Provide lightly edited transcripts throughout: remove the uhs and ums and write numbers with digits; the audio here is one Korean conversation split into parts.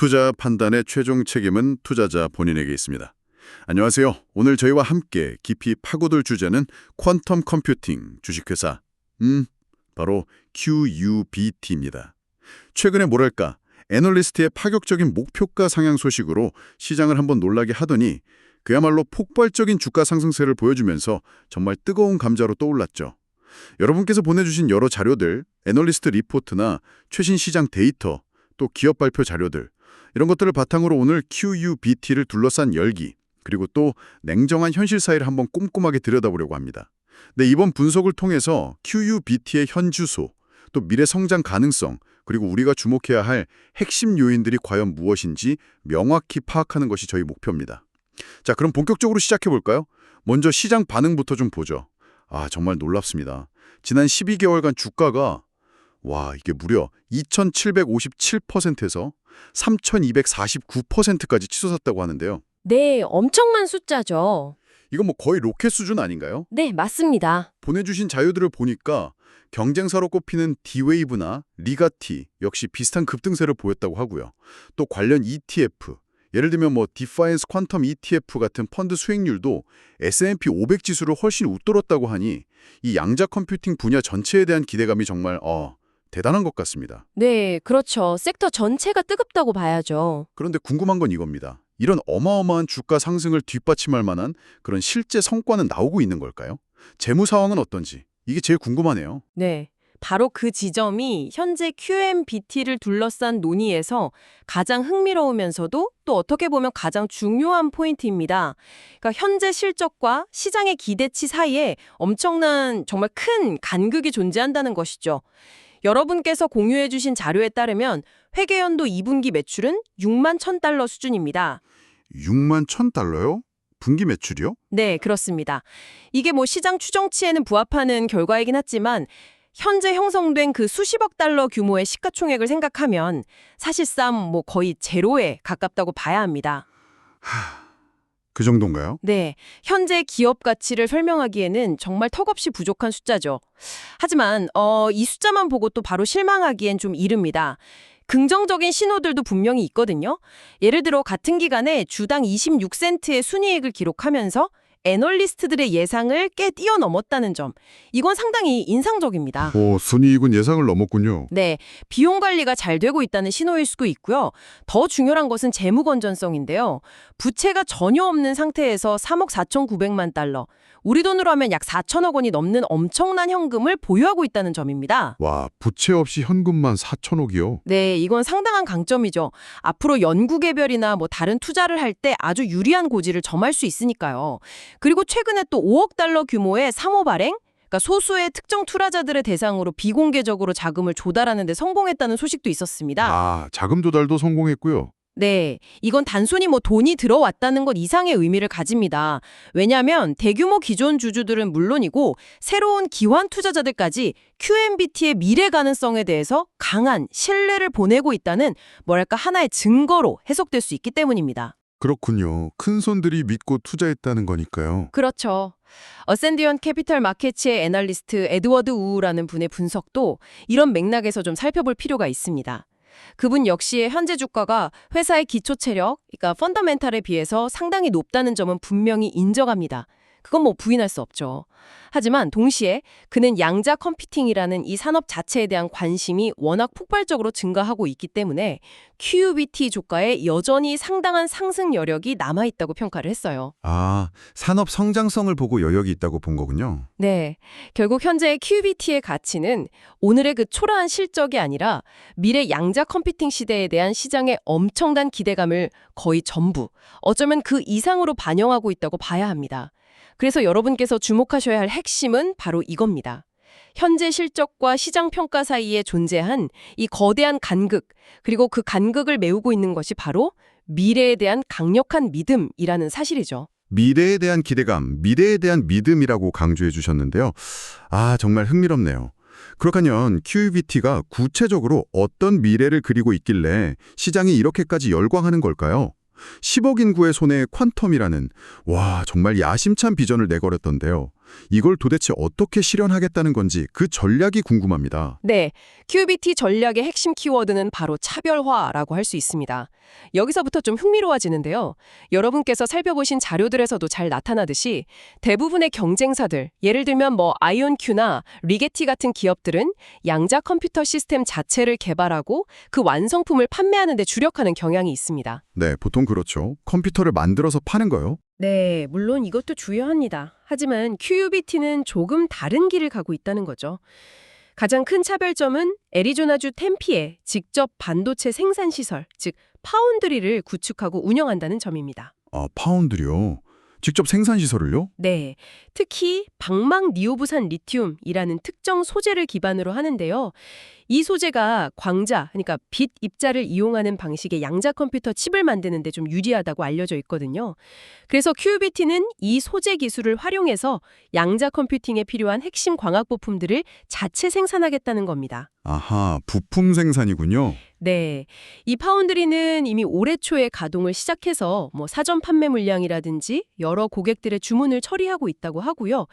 투자 판단의 최종 책임은 투자자 본인에게 있습니다. 안녕하세요. 오늘 저희와 함께 깊이 파고들 주제는 퀀텀 컴퓨팅 주식회사, 바로 QUBT입니다. 최근에 뭐랄까, 애널리스트의 파격적인 목표가 상향 소식으로 시장을 한번 놀라게 하더니 그야말로 폭발적인 주가 상승세를 보여주면서 정말 뜨거운 감자로 떠올랐죠. 여러분께서 보내주신 여러 자료들, 애널리스트 리포트나 최신 시장 데이터, 또 기업 발표 자료들, 이런 것들을 바탕으로 오늘 QUBT를 둘러싼 열기, 그리고 또 냉정한 현실 사이를 한번 꼼꼼하게 들여다보려고 합니다. 네, 이번 분석을 통해서 QUBT의 현주소, 또 미래 성장 가능성, 그리고 우리가 주목해야 할 핵심 요인들이 과연 무엇인지 명확히 파악하는 것이 저희 목표입니다. 자, 그럼 본격적으로 시작해볼까요? 먼저 시장 반응부터 좀 보죠. 정말 놀랍습니다. 지난 12개월간 주가가 이게 무려 2,757%에서 3,249%까지 치솟았다고 하는데요. 네, 엄청난 숫자죠. 이거 뭐 거의 로켓 수준 아닌가요? 네, 맞습니다. 보내주신 자료들을 보니까 경쟁사로 꼽히는 D-Wave나 리가티 역시 비슷한 급등세를 보였다고 하고요. 또 관련 ETF, 예를 들면 디파이언스 퀀텀 ETF 같은 펀드 수익률도 S&P 500 지수를 훨씬 웃돌았다고 하니 이 양자 컴퓨팅 분야 전체에 대한 기대감이 정말 대단한 것 같습니다. 네, 그렇죠. 섹터 전체가 뜨겁다고 봐야죠. 그런데 궁금한 건 이겁니다. 이런 어마어마한 주가 상승을 뒷받침할 만한 그런 실제 성과는 나오고 있는 걸까요? 재무 상황은 어떤지, 이게 제일 궁금하네요. 네, 바로 그 지점이 현재 QMBT를 둘러싼 논의에서 가장 흥미로우면서도 또 어떻게 보면 가장 중요한 포인트입니다. 그러니까 현재 실적과 시장의 기대치 사이에 엄청난 정말 큰 간극이 존재한다는 것이죠. 여러분께서 공유해 주신 자료에 따르면 회계연도 2분기 매출은 6만 1,000달러 수준입니다. 6만 1,000달러요? 분기 매출이요? 네, 그렇습니다. 이게 시장 추정치에는 부합하는 결과이긴 하지만 현재 형성된 그 수십억 달러 규모의 시가총액을 생각하면 사실상 거의 제로에 가깝다고 봐야 합니다. 그 정도인가요? 네, 현재 기업 가치를 설명하기에는 정말 턱없이 부족한 숫자죠. 하지만 이 숫자만 보고 또 바로 실망하기엔 좀 이릅니다. 긍정적인 신호들도 분명히 있거든요. 예를 들어 같은 기간에 주당 26센트의 순이익을 기록하면서 애널리스트들의 예상을 꽤 뛰어넘었다는 점. 이건 상당히 인상적입니다. 순이익은 예상을 넘었군요. 네, 비용 관리가 잘 되고 있다는 신호일 수도 있고요. 더 중요한 것은 재무 건전성인데요. 부채가 전혀 없는 상태에서 3억 4,900만 달러, 우리 돈으로 하면 약 4천억 원이 넘는 엄청난 현금을 보유하고 있다는 점입니다. 부채 없이 현금만 4천억이요? 네, 이건 상당한 강점이죠. 앞으로 연구개별이나 다른 투자를 할 때 아주 유리한 고지를 점할 수 있으니까요. 그리고 최근에 또 5억 달러 규모의 상호 발행? 그러니까 소수의 특정 투자자들의 대상으로 비공개적으로 자금을 조달하는 데 성공했다는 소식도 있었습니다. 자금 조달도 성공했고요. 네, 이건 단순히 돈이 들어왔다는 것 이상의 의미를 가집니다. 왜냐하면 대규모 기존 주주들은 물론이고 새로운 기환 투자자들까지 QMBT의 미래 가능성에 대해서 강한 신뢰를 보내고 있다는 하나의 증거로 해석될 수 있기 때문입니다. 그렇군요. 큰 손들이 믿고 투자했다는 거니까요. 그렇죠. 어센디언 캐피털 마켓츠의 애널리스트 에드워드 우라는 분의 분석도 이런 맥락에서 좀 살펴볼 필요가 있습니다. 그분 역시 현재 주가가 회사의 기초 체력, 그러니까 펀더멘탈에 비해서 상당히 높다는 점은 분명히 인정합니다. 그건 부인할 수 없죠. 하지만 동시에 그는 양자 컴퓨팅이라는 이 산업 자체에 대한 관심이 워낙 폭발적으로 증가하고 있기 때문에 QUBT 주가에 여전히 상당한 상승 여력이 남아있다고 평가를 했어요. 산업 성장성을 보고 여력이 있다고 본 거군요. 네, 결국 현재 QUBT의 가치는 오늘의 그 초라한 실적이 아니라 미래 양자 컴퓨팅 시대에 대한 시장의 엄청난 기대감을 거의 전부, 어쩌면 그 이상으로 반영하고 있다고 봐야 합니다. 그래서 여러분께서 주목하셔야 할 핵심은 바로 이겁니다. 현재 실적과 시장 평가 사이에 존재한 이 거대한 간극, 그리고 그 간극을 메우고 있는 것이 바로 미래에 대한 강력한 믿음이라는 사실이죠. 미래에 대한 기대감, 미래에 대한 믿음이라고 강조해 주셨는데요. 정말 흥미롭네요. 그렇다면 QUBT가 구체적으로 어떤 미래를 그리고 있길래 시장이 이렇게까지 열광하는 걸까요? 10억 인구의 손에 퀀텀이라는 정말 야심찬 비전을 내걸었던데요. 이걸 도대체 어떻게 실현하겠다는 건지 그 전략이 궁금합니다. 네, QBT 전략의 핵심 키워드는 바로 차별화라고 할 수 있습니다. 여기서부터 좀 흥미로워지는데요. 여러분께서 살펴보신 자료들에서도 잘 나타나듯이 대부분의 경쟁사들, 예를 들면 아이온큐나 리게티 같은 기업들은 양자 컴퓨터 시스템 자체를 개발하고 그 완성품을 판매하는 데 주력하는 경향이 있습니다. 네, 보통 그렇죠. 컴퓨터를 만들어서 파는 거요? 네, 물론 이것도 중요합니다. 하지만 QUBT는 조금 다른 길을 가고 있다는 거죠. 가장 큰 차별점은 애리조나주 템피에 직접 반도체 생산 시설, 즉 파운드리를 구축하고 운영한다는 점입니다. 아, 파운드리요? 직접 생산 시설을요? 네, 특히 방막 니오부산 리튬이라는 특정 소재를 기반으로 하는데요. 이 소재가 광자, 그러니까 빛 입자를 이용하는 방식의 양자 컴퓨터 칩을 만드는 데 좀 유리하다고 알려져 있거든요. 그래서 QBT는 이 소재 기술을 활용해서 양자 컴퓨팅에 필요한 핵심 광학 부품들을 자체 생산하겠다는 겁니다. 아하, 부품 생산이군요. 네, 이 파운드리는 이미 올해 초에 가동을 시작해서 사전 판매 물량이라든지 여러 고객들의 주문을 처리하고 있다고 하고요.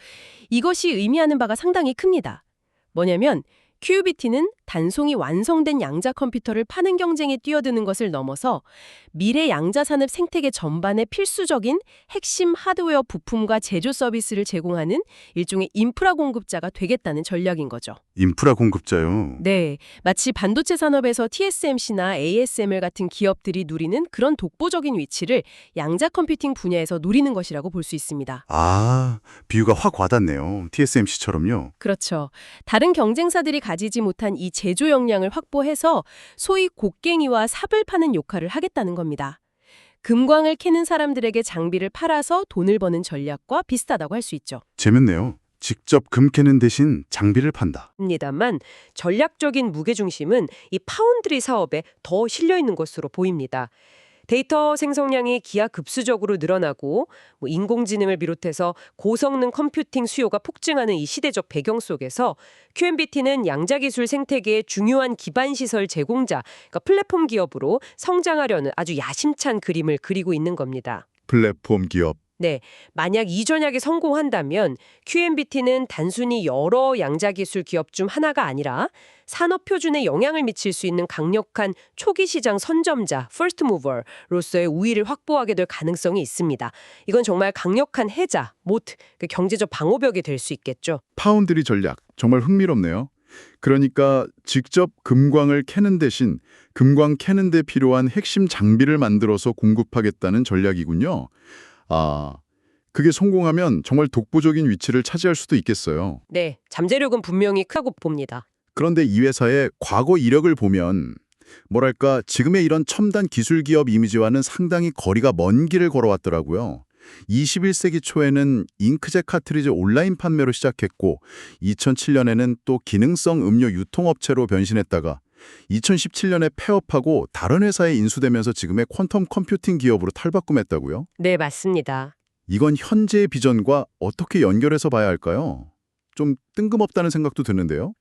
이것이 의미하는 바가 상당히 큽니다. 뭐냐면 QBT는 단송이 완성된 양자 컴퓨터를 파는 경쟁에 뛰어드는 것을 넘어서 미래 양자 산업 생태계 전반의 필수적인 핵심 하드웨어 부품과 제조 서비스를 제공하는 일종의 인프라 공급자가 되겠다는 전략인 거죠. 인프라 공급자요. 네, 마치 반도체 산업에서 TSMC나 ASML 같은 기업들이 누리는 그런 독보적인 위치를 양자 컴퓨팅 분야에서 노리는 것이라고 볼 수 있습니다. 아, 비유가 확 와닿네요. TSMC처럼요. 그렇죠. 다른 경쟁사들이 가지지 못한 이 제조 역량을 확보해서 소위 곡괭이와 삽을 파는 역할을 하겠다는 겁니다. 금광을 캐는 사람들에게 장비를 팔아서 돈을 버는 전략과 비슷하다고 할 수 있죠. 재밌네요. 직접 금 캐는 대신 장비를 판다. 입니다만 전략적인 무게중심은 이 파운드리 사업에 더 실려 있는 것으로 보입니다. 데이터 생성량이 기하급수적으로 늘어나고 인공지능을 비롯해서 고성능 컴퓨팅 수요가 폭증하는 이 시대적 배경 속에서 QNBT는 양자기술 생태계의 중요한 기반시설 제공자, 그러니까 플랫폼 기업으로 성장하려는 아주 야심찬 그림을 그리고 있는 겁니다. 플랫폼 기업. 네, 만약 이 전략이 성공한다면 QNBT는 단순히 여러 양자기술 기업 중 하나가 아니라 산업 표준에 영향을 미칠 수 있는 강력한 초기 시장 선점자, first mover로서의 우위를 확보하게 될 가능성이 있습니다. 이건 정말 강력한 해자, 모트, 경제적 방어벽이 될 수 있겠죠. 파운드리 전략. 정말 흥미롭네요. 그러니까 직접 금광을 캐는 대신 금광 캐는 데 필요한 핵심 장비를 만들어서 공급하겠다는 전략이군요. 아, 그게 성공하면 정말 독보적인 위치를 차지할 수도 있겠어요. 네, 잠재력은 분명히 크다고 봅니다. 그런데 이 회사의 과거 이력을 보면 뭐랄까 지금의 이런 첨단 기술 기업 이미지와는 상당히 거리가 먼 길을 걸어왔더라고요. 21세기 초에는 잉크젯 카트리지 온라인 판매로 시작했고 2007년에는 또 기능성 음료 유통업체로 변신했다가 2017년에 폐업하고 다른 회사에 인수되면서 지금의 퀀텀 컴퓨팅 기업으로 탈바꿈했다고요? 네, 맞습니다. 이건 현재의 비전과 어떻게 연결해서 봐야 할까요? 좀 뜬금없다는 생각도 드는데요.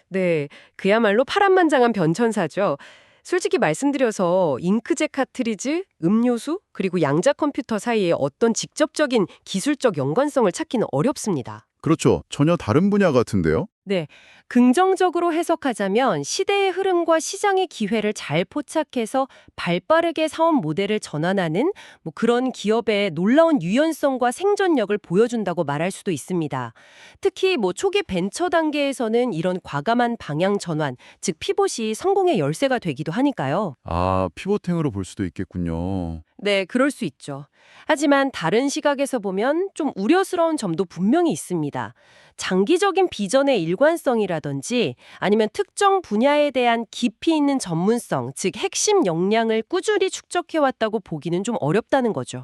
네, 그야말로 파란만장한 변천사죠. 솔직히 말씀드려서 잉크젯 카트리지, 음료수, 그리고 양자 컴퓨터 사이에 어떤 직접적인 기술적 연관성을 찾기는 어렵습니다. 그렇죠. 전혀 다른 분야 같은데요. 네, 긍정적으로 해석하자면 시대의 흐름과 시장의 기회를 잘 포착해서 발빠르게 사업 모델을 전환하는 그런 기업의 놀라운 유연성과 생존력을 보여준다고 말할 수도 있습니다. 특히 초기 벤처 단계에서는 이런 과감한 방향 전환, 즉 피봇이 성공의 열쇠가 되기도 하니까요. 아, 피보팅으로 볼 수도 있겠군요. 네, 그럴 수 있죠. 하지만 다른 시각에서 보면 좀 우려스러운 점도 분명히 있습니다. 장기적인 비전의 일관성이라든지 아니면 특정 분야에 대한 깊이 있는 전문성, 즉 핵심 역량을 꾸준히 축적해왔다고 보기는 좀 어렵다는 거죠.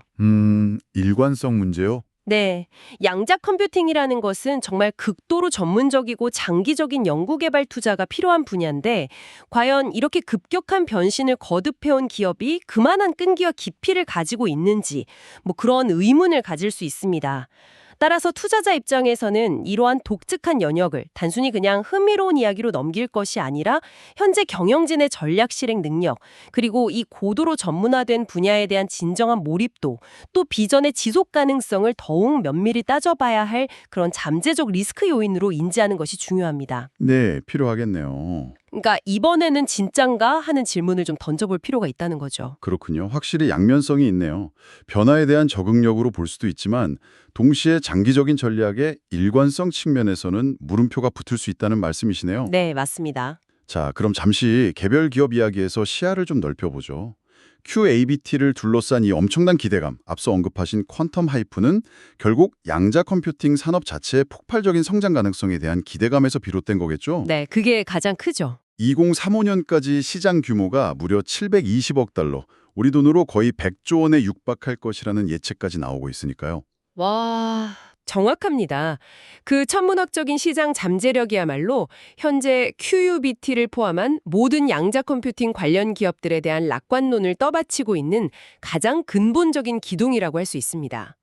일관성 문제요? 네, 양자 컴퓨팅이라는 것은 정말 극도로 전문적이고 장기적인 연구개발 투자가 필요한 분야인데 과연 이렇게 급격한 변신을 거듭해온 기업이 그만한 끈기와 깊이를 가지고 있는지 그런 의문을 가질 수 있습니다. 따라서 투자자 입장에서는 이러한 독특한 영역을 단순히 그냥 흥미로운 이야기로 넘길 것이 아니라 현재 경영진의 전략 실행 능력, 그리고 이 고도로 전문화된 분야에 대한 진정한 몰입도, 또 비전의 지속 가능성을 더욱 면밀히 따져봐야 할 그런 잠재적 리스크 요인으로 인지하는 것이 중요합니다. 네, 필요하겠네요. 그러니까 이번에는 진짠가 하는 질문을 좀 던져볼 필요가 있다는 거죠. 그렇군요. 확실히 양면성이 있네요. 변화에 대한 적응력으로 볼 수도 있지만 동시에 장기적인 전략의 일관성 측면에서는 물음표가 붙을 수 있다는 말씀이시네요. 네, 맞습니다. 자, 그럼 잠시 개별 기업 이야기에서 시야를 좀 넓혀보죠. QABT를 둘러싼 이 엄청난 기대감, 앞서 언급하신 퀀텀 하이프는 결국 양자 컴퓨팅 산업 자체의 폭발적인 성장 가능성에 대한 기대감에서 비롯된 거겠죠? 네, 그게 가장 크죠. 2035년까지 시장 규모가 무려 720억 달러, 우리 돈으로 거의 100조 원에 육박할 것이라는 예측까지 나오고 있으니까요. 와, 정확합니다. 그 천문학적인 시장 잠재력이야말로 현재 QUBT를 포함한 모든 양자 컴퓨팅 관련 기업들에 대한 낙관론을 떠받치고 있는 가장 근본적인 기둥이라고 할 수 있습니다.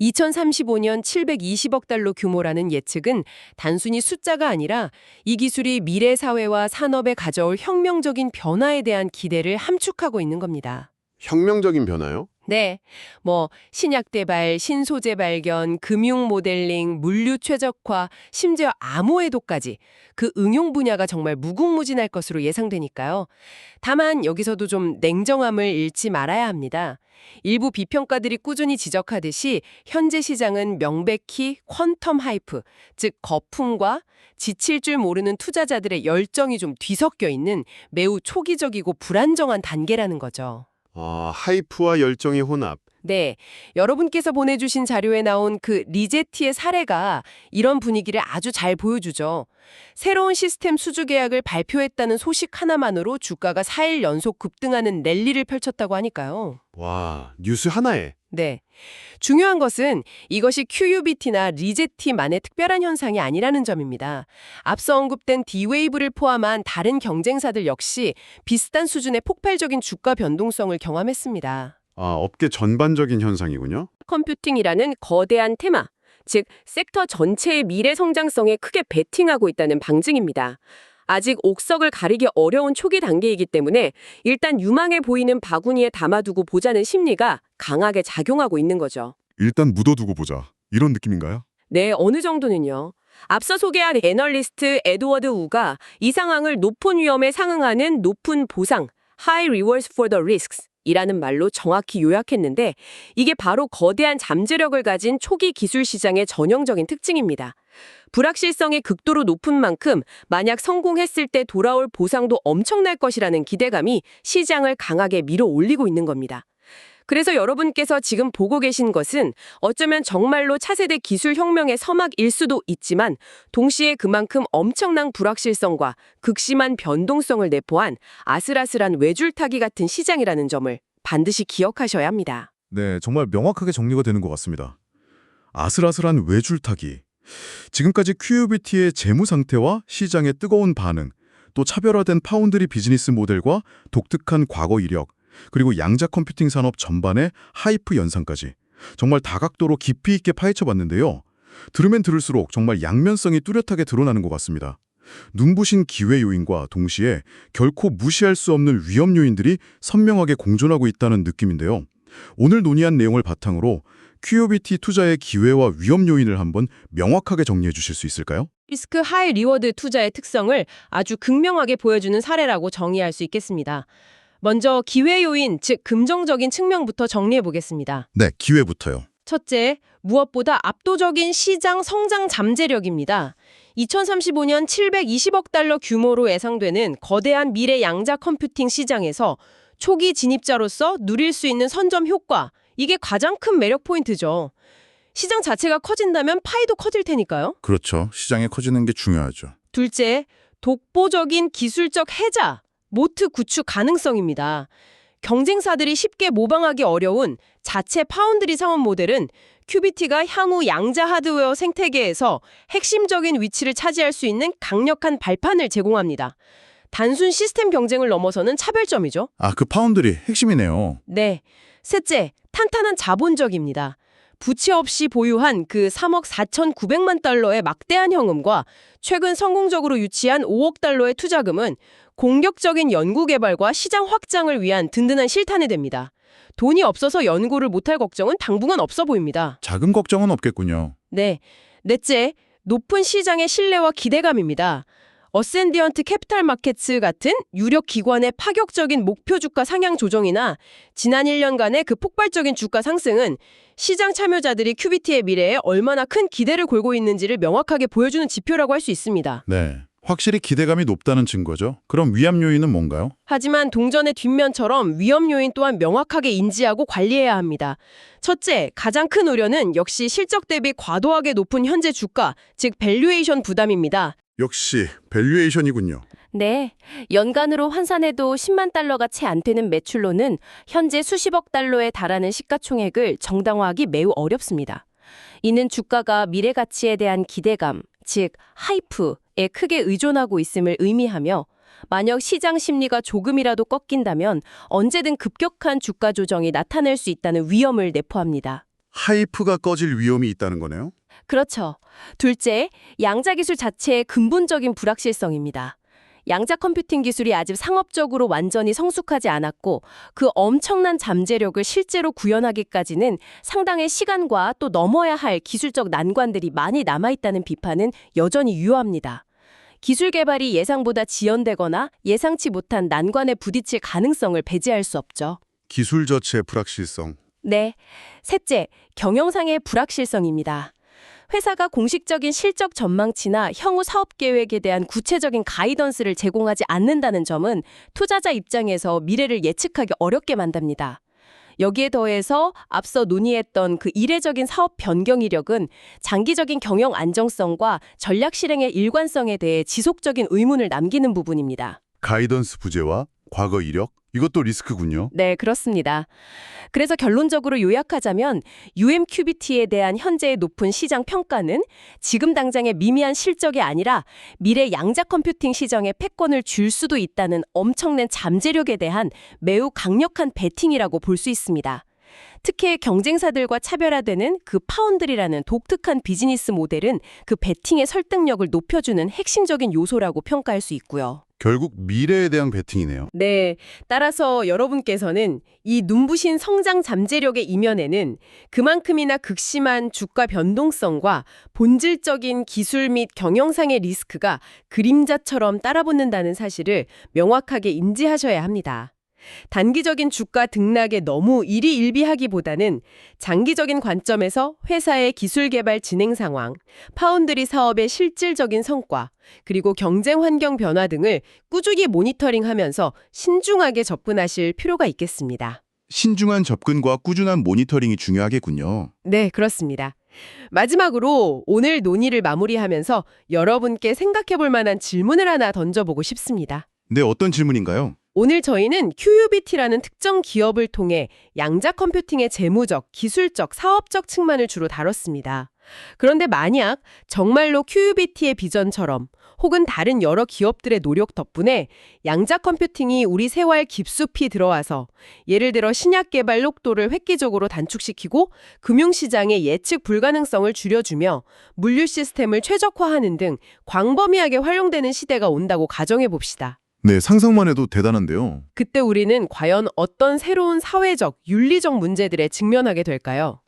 2035년 720억 달러 규모라는 예측은 단순히 숫자가 아니라 이 기술이 미래 사회와 산업에 가져올 혁명적인 변화에 대한 기대를 함축하고 있는 겁니다. 혁명적인 변화요? 네, 신약 개발, 신소재 발견, 금융 모델링, 물류 최적화, 심지어 암호해독까지 그 응용 분야가 정말 무궁무진할 것으로 예상되니까요. 다만 여기서도 좀 냉정함을 잃지 말아야 합니다. 일부 비평가들이 꾸준히 지적하듯이 현재 시장은 명백히 퀀텀 하이프, 즉 거품과 지칠 줄 모르는 투자자들의 열정이 좀 뒤섞여 있는 매우 초기적이고 불안정한 단계라는 거죠. 하이프와 열정의 혼합. 네, 여러분께서 보내주신 자료에 나온 그 리제티의 사례가 이런 분위기를 아주 잘 보여주죠. 새로운 시스템 수주 계약을 발표했다는 소식 하나만으로 주가가 4일 연속 급등하는 랠리를 펼쳤다고 하니까요. 와, 뉴스 하나에. 네, 중요한 것은 이것이 QUBT나 리제티만의 특별한 현상이 아니라는 점입니다. 앞서 언급된 D-Wave를 포함한 다른 경쟁사들 역시 비슷한 수준의 폭발적인 주가 변동성을 경험했습니다. 업계 전반적인 현상이군요. 컴퓨팅이라는 거대한 테마, 즉 섹터 전체의 미래 성장성에 크게 베팅하고 있다는 방증입니다. 아직 옥석을 가리기 어려운 초기 단계이기 때문에 일단 유망해 보이는 바구니에 담아두고 보자는 심리가 강하게 작용하고 있는 거죠. 일단 묻어두고 보자. 이런 느낌인가요? 네, 어느 정도는요. 앞서 소개한 애널리스트 에드워드 우가 이 상황을 높은 위험에 상응하는 높은 보상, High Rewards for the Risks 이라는 말로 정확히 요약했는데 이게 바로 거대한 잠재력을 가진 초기 기술 시장의 전형적인 특징입니다. 불확실성이 극도로 높은 만큼 만약 성공했을 때 돌아올 보상도 엄청날 것이라는 기대감이 시장을 강하게 밀어 올리고 있는 겁니다. 그래서 여러분께서 지금 보고 계신 것은 어쩌면 정말로 차세대 기술 혁명의 서막일 수도 있지만 동시에 그만큼 엄청난 불확실성과 극심한 변동성을 내포한 아슬아슬한 외줄타기 같은 시장이라는 점을 반드시 기억하셔야 합니다. 네, 정말 명확하게 정리가 되는 것 같습니다. 아슬아슬한 외줄타기. 지금까지 QUBT의 재무 상태와 시장의 뜨거운 반응, 또 차별화된 파운드리 비즈니스 모델과 독특한 과거 이력, 그리고 양자 컴퓨팅 산업 전반의 하이프 연상까지 정말 다각도로 깊이 있게 파헤쳐봤는데요. 들으면 들을수록 정말 양면성이 뚜렷하게 드러나는 것 같습니다. 눈부신 기회 요인과 동시에 결코 무시할 수 없는 위험 요인들이 선명하게 공존하고 있다는 느낌인데요. 오늘 논의한 내용을 바탕으로 QUBT 투자의 기회와 위험 요인을 한번 명확하게 정리해 주실 수 있을까요? 리스크 하이 리워드 투자의 특성을 아주 극명하게 보여주는 사례라고 정의할 수 있겠습니다. 먼저 기회 요인, 즉 긍정적인 측면부터 정리해 보겠습니다. 네, 기회부터요. 첫째, 무엇보다 압도적인 시장 성장 잠재력입니다. 2035년 720억 달러 규모로 예상되는 거대한 미래 양자 컴퓨팅 시장에서 초기 진입자로서 누릴 수 있는 선점 효과, 이게 가장 큰 매력 포인트죠. 시장 자체가 커진다면 파이도 커질 테니까요. 그렇죠. 시장이 커지는 게 중요하죠. 둘째, 독보적인 기술적 해자, 모트 구축 가능성입니다. 경쟁사들이 쉽게 모방하기 어려운 자체 파운드리 사업 모델은 QBT가 향후 양자 하드웨어 생태계에서 핵심적인 위치를 차지할 수 있는 강력한 발판을 제공합니다. 단순 시스템 경쟁을 넘어서는 차별점이죠. 그 파운드리 핵심이네요. 네. 셋째, 탄탄한 자본적입니다. 부채 없이 보유한 그 3억 4,900만 달러의 막대한 현금과 최근 성공적으로 유치한 5억 달러의 투자금은 공격적인 연구 개발과 시장 확장을 위한 든든한 실탄이 됩니다. 돈이 없어서 연구를 못할 걱정은 당분간 없어 보입니다. 자금 걱정은 없겠군요. 네. 넷째, 높은 시장의 신뢰와 기대감입니다. 어센디언트 캐피탈 마켓스 같은 유력 기관의 파격적인 목표 주가 상향 조정이나 지난 1년간의 그 폭발적인 주가 상승은 시장 참여자들이 큐비티의 미래에 얼마나 큰 기대를 걸고 있는지를 명확하게 보여주는 지표라고 할 수 있습니다. 네. 확실히 기대감이 높다는 증거죠. 그럼 위험 요인은 뭔가요? 하지만 동전의 뒷면처럼 위험 요인 또한 명확하게 인지하고 관리해야 합니다. 첫째, 가장 큰 우려는 역시 실적 대비 과도하게 높은 현재 주가, 즉 밸류에이션 부담입니다. 역시 밸류에이션이군요. 네, 연간으로 환산해도 10만 달러가 채 안 되는 매출로는 현재 수십억 달러에 달하는 시가총액을 정당화하기 매우 어렵습니다. 이는 주가가 미래 가치에 대한 기대감, 즉 하이프에 크게 의존하고 있음을 의미하며 만약 시장 심리가 조금이라도 꺾인다면 언제든 급격한 주가 조정이 나타날 수 있다는 위험을 내포합니다. 하이프가 꺼질 위험이 있다는 거네요. 그렇죠. 둘째, 양자 기술 자체의 근본적인 불확실성입니다. 양자 컴퓨팅 기술이 아직 상업적으로 완전히 성숙하지 않았고 그 엄청난 잠재력을 실제로 구현하기까지는 상당의 시간과 또 넘어야 할 기술적 난관들이 많이 남아있다는 비판은 여전히 유효합니다. 기술 개발이 예상보다 지연되거나 예상치 못한 난관에 부딪힐 가능성을 배제할 수 없죠. 기술 자체의 불확실성. 네. 셋째, 경영상의 불확실성입니다. 회사가 공식적인 실적 전망치나 향후 사업 계획에 대한 구체적인 가이던스를 제공하지 않는다는 점은 투자자 입장에서 미래를 예측하기 어렵게 만듭니다. 여기에 더해서 앞서 논의했던 그 이례적인 사업 변경 이력은 장기적인 경영 안정성과 전략 실행의 일관성에 대해 지속적인 의문을 남기는 부분입니다. 가이던스 부재와 과거 이력? 이것도 리스크군요. 네, 그렇습니다. 그래서 결론적으로 요약하자면 UMQBT에 대한 현재의 높은 시장 평가는 지금 당장의 미미한 실적이 아니라 미래 양자 컴퓨팅 시장에 패권을 줄 수도 있다는 엄청난 잠재력에 대한 매우 강력한 베팅이라고 볼 수 있습니다. 특히 경쟁사들과 차별화되는 그 파운드리라는 독특한 비즈니스 모델은 그 베팅의 설득력을 높여주는 핵심적인 요소라고 평가할 수 있고요. 결국 미래에 대한 베팅이네요. 네, 따라서 여러분께서는 이 눈부신 성장 잠재력의 이면에는 그만큼이나 극심한 주가 변동성과 본질적인 기술 및 경영상의 리스크가 그림자처럼 따라붙는다는 사실을 명확하게 인지하셔야 합니다. 단기적인 주가 등락에 너무 일희일비하기보다는 장기적인 관점에서 회사의 기술 개발 진행 상황, 파운드리 사업의 실질적인 성과, 그리고 경쟁 환경 변화 등을 꾸준히 모니터링하면서 신중하게 접근하실 필요가 있겠습니다. 신중한 접근과 꾸준한 모니터링이 중요하겠군요. 네, 그렇습니다. 마지막으로 오늘 논의를 마무리하면서 여러분께 생각해 볼 만한 질문을 하나 던져보고 싶습니다. 네, 어떤 질문인가요? 오늘 저희는 QUBT라는 특정 기업을 통해 양자 컴퓨팅의 재무적, 기술적, 사업적 측면을 주로 다뤘습니다. 그런데 만약 정말로 QUBT의 비전처럼 혹은 다른 여러 기업들의 노력 덕분에 양자 컴퓨팅이 우리 생활 깊숙이 들어와서 예를 들어 신약 개발 속도를 획기적으로 단축시키고 금융시장의 예측 불가능성을 줄여주며 물류 시스템을 최적화하는 등 광범위하게 활용되는 시대가 온다고 가정해 봅시다. 네, 상상만 해도 대단한데요. 그때 우리는 과연 어떤 새로운 사회적, 윤리적 문제들에 직면하게 될까요?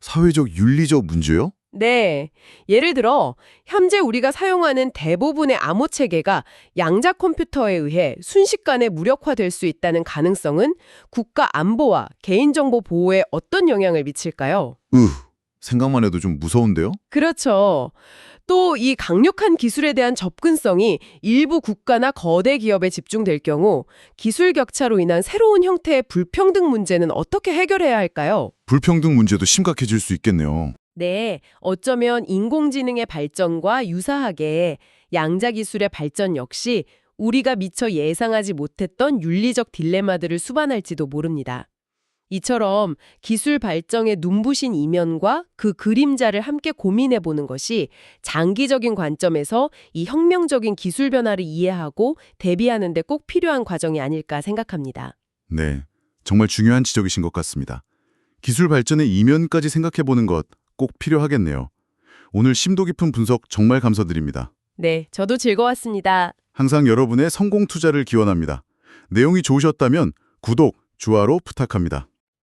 사회적 윤리적 문제요? 네. 예를 들어 현재 우리가 사용하는 대부분의 암호 체계가 양자 컴퓨터에 의해 순식간에 무력화될 수 있다는 가능성은 국가 안보와 개인정보 보호에 어떤 영향을 미칠까요? 생각만 해도 좀 무서운데요? 그렇죠. 또 이 강력한 기술에 대한 접근성이 일부 국가나 거대 기업에 집중될 경우 기술 격차로 인한 새로운 형태의 불평등 문제는 어떻게 해결해야 할까요? 불평등 문제도 심각해질 수 있겠네요. 네, 어쩌면 인공지능의 발전과 유사하게 양자 기술의 발전 역시 우리가 미처 예상하지 못했던 윤리적 딜레마들을 수반할지도 모릅니다. 이처럼 기술 발전의 눈부신 이면과 그 그림자를 함께 고민해보는 것이 장기적인 관점에서 이 혁명적인 기술 변화를 이해하고 대비하는 데 꼭 필요한 과정이 아닐까 생각합니다. 네, 정말 중요한 지적이신 것 같습니다. 기술 발전의 이면까지 생각해보는 것 꼭 필요하겠네요. 오늘 심도 깊은 분석 정말 감사드립니다. 네, 저도 즐거웠습니다. 항상 여러분의 성공 투자를 기원합니다. 내용이 좋으셨다면 구독, 좋아로 부탁합니다.